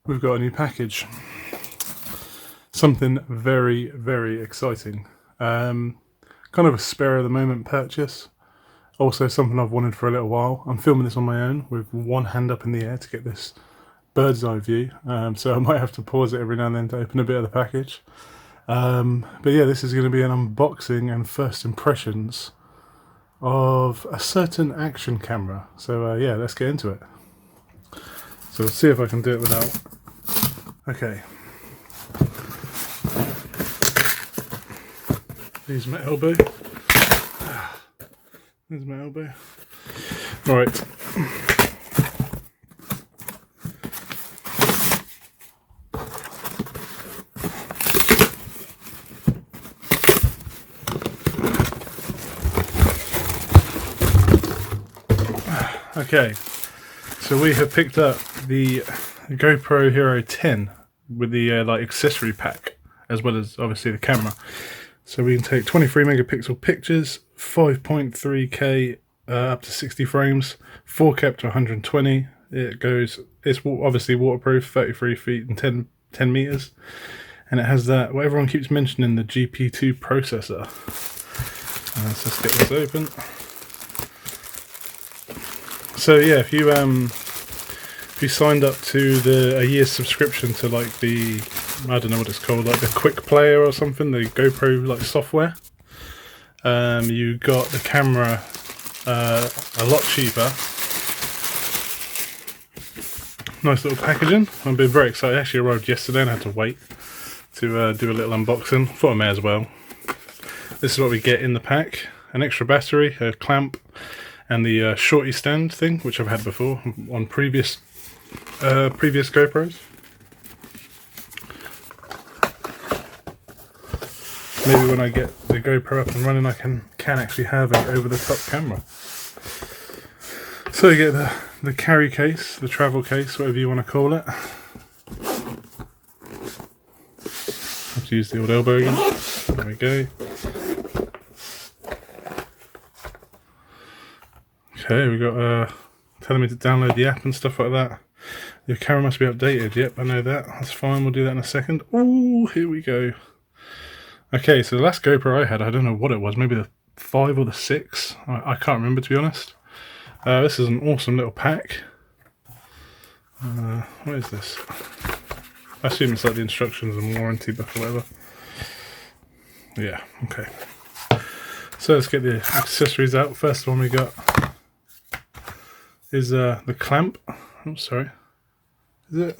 we've got a new package. Something very, very exciting. Kind of a spare of the moment purchase. Also something I've wanted for a little while. I'm filming this on my own with one hand up in the air to get this bird's eye view. So I might have to pause it every now and then to open a bit of the package. But yeah, this is going to be an unboxing and first impressions of a certain action camera. So yeah, let's get into it. So let's see if I can do it without. Okay. There's my elbow. There's my elbow. Right. Okay, so we have picked up the GoPro Hero 10 with the like accessory pack, as well as obviously the camera. So we can take 23 megapixel pictures, 5.3K up to 60 frames, 4K up to 120. It's obviously waterproof, 33 feet and 10 meters, and it has that what everyone keeps mentioning, the GP2 processor. So let's get this open. So yeah, if you signed up to a year's subscription to like the, I don't know what it's called, like the Quick Player or something, the GoPro like software, you got the camera a lot cheaper. Nice little packaging. I've been very excited. It actually arrived yesterday and I had to wait to do a little unboxing. Thought I may as well. This is what we get in the pack: an extra battery, a clamp, and the shorty stand thing, which I've had before on previous GoPros. Maybe when I get the GoPro up and running, I can actually have an over-the-top camera. So you get the carry case, the travel case, whatever you want to call it. Have to use the old elbow again. There we go. Okay, we got telling me to download the app and stuff like that. Your camera must be updated. Yep, I know that. That's fine. We'll do that in a second. Oh, here we go. Okay, so the last GoPro I had, I don't know what it was. Maybe the 5 or the 6. I can't remember, to be honest. This is an awesome little pack. What is this? I assume it's like the instructions and warranty book or whatever. Yeah, okay. So let's get the accessories out. First one we got is the clamp. Oh, sorry. Is it?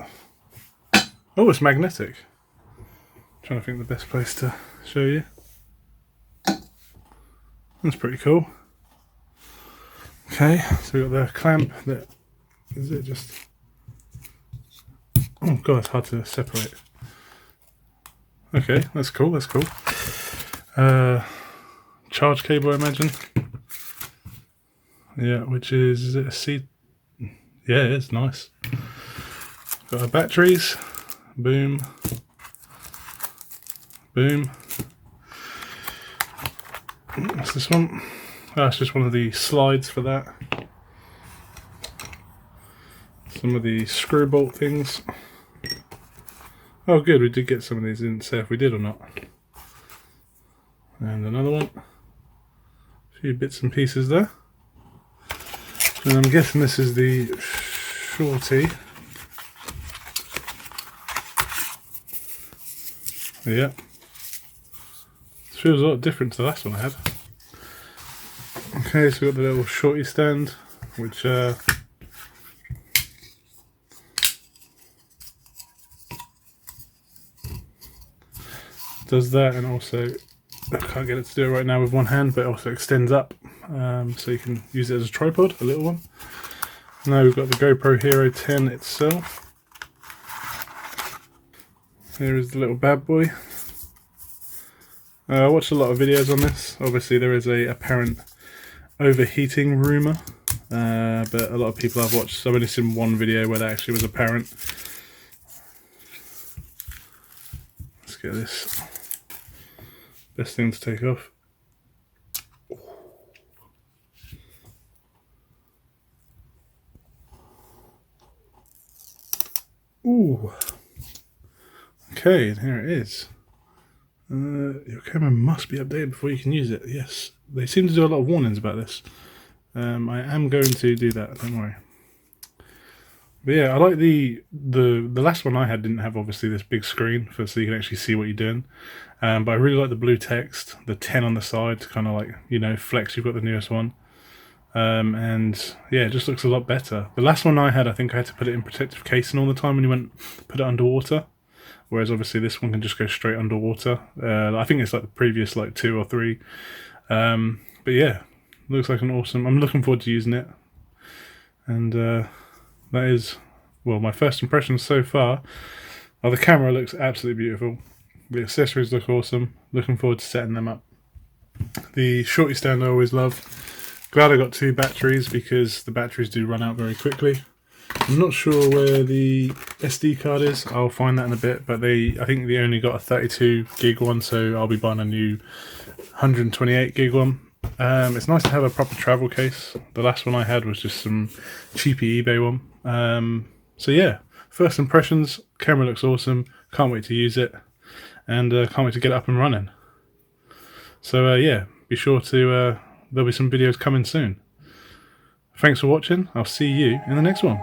Oh, it's magnetic. I'm trying to think the best place to show you. That's pretty cool. Okay, so we got the clamp. That is it. Just oh god, it's hard to separate. Okay, that's cool. That's cool. Charge cable, I imagine. Yeah, which is it a C? Yeah, it is nice. Got our batteries. Boom. Boom. What's this one? Oh, it's just one of the slides for that. Some of the screw bolt things. Oh good, we did get some of these. Didn't say if we did or not. And another one. A few bits and pieces there. And I'm guessing this is the shorty. Yeah. This feels a lot different to the last one I had. Okay, so we've got the little shorty stand, which does that, and also I can't get it to do it right now with one hand, but it also extends up, so you can use it as a tripod, a little one. Now we've got the GoPro Hero 10 itself. Here is the little bad boy. I watched a lot of videos on this. Obviously there is a apparent overheating rumour, but a lot of people I've watched, I've only seen one video where that actually was apparent. Let's get this. Best thing to take off. Ooh. Okay, and here it is. Your camera must be updated before you can use it. Yes, they seem to do a lot of warnings about this. I am going to do that, don't worry. But yeah, I like the last one I had didn't have obviously this big screen so you can actually see what you're doing. But I really like the blue text, the 10 on the side to kind of like, you know, flex you've got the newest one. And yeah, it just looks a lot better. The last one I had think I had to put it in protective casing all the time when you went put it underwater. Whereas obviously this one can just go straight underwater. I think it's like the previous like 2 or 3. But yeah, looks like an awesome. I'm looking forward to using it. And that is, well, my first impressions so far. The camera looks absolutely beautiful. The accessories look awesome. Looking forward to setting them up. The shorty stand I always love. Glad I got 2 batteries because the batteries do run out very quickly. I'm not sure where the SD card is. I'll find that in a bit, but I think they only got a 32 gig one, so I'll be buying a new 128 gig one. It's nice to have a proper travel case. The last one I had was just some cheapy eBay one. So yeah, first impressions, camera looks awesome. Can't wait to use it, and can't wait to get it up and running. So yeah, be sure to, there'll be some videos coming soon. Thanks for watching. I'll see you in the next one.